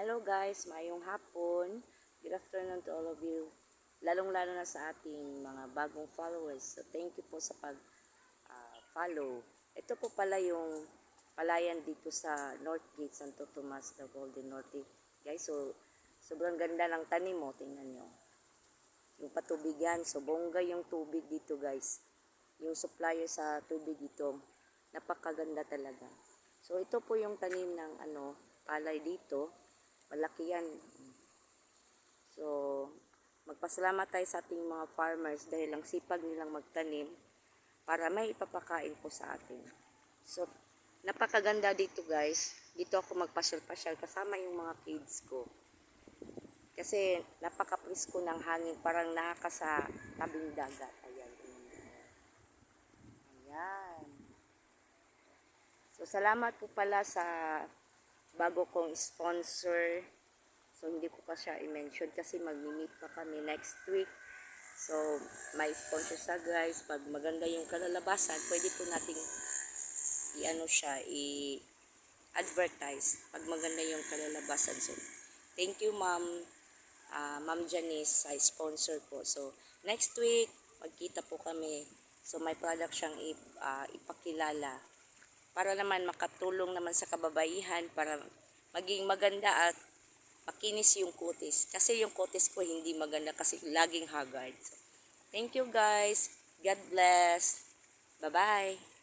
Hello guys, mayong hapon. Good afternoon to all of you. Lalong-lalo na sa ating mga bagong followers. So thank you po sa pag-follow. Ito po pala yung palayan dito sa North Gate, Santo Tomas, the Golden Norte. Guys, so sobrang ganda ng tanim mo. Tingnan nyo. Yung patubigan. So bongga yung tubig dito guys. Yung supplier sa tubig dito. Napakaganda talaga. So ito po yung tanim ng palay dito. Malaki yan. So, magpasalamat tayo sa ating mga farmers dahil ang sipag nilang magtanim para may ipapakain po sa atin. So, napakaganda dito guys. Dito ako magpasyal-pasyal kasama yung mga kids ko. Kasi napaka-presko ng hangin, parang nakaka tabing dagat. Ayan. Ayan. So, salamat po pala sa bago kong sponsor. So hindi ko pa siya i-mention kasi mag-meet pa kami next week. So may sponsor sa guys. Pag maganda yung kalalabasan, pwede po nating i-advertise pag maganda yung kalalabasan. So thank you ma'am, Ma'am Janice sa sponsor po. So next week magkita po kami. So may product siyang ipakilala para naman makatulong naman sa kababaihan para maging maganda at makinis yung kutis. Kasi yung kutis ko hindi maganda kasi laging haggard. So, thank you guys. God bless. Bye-bye.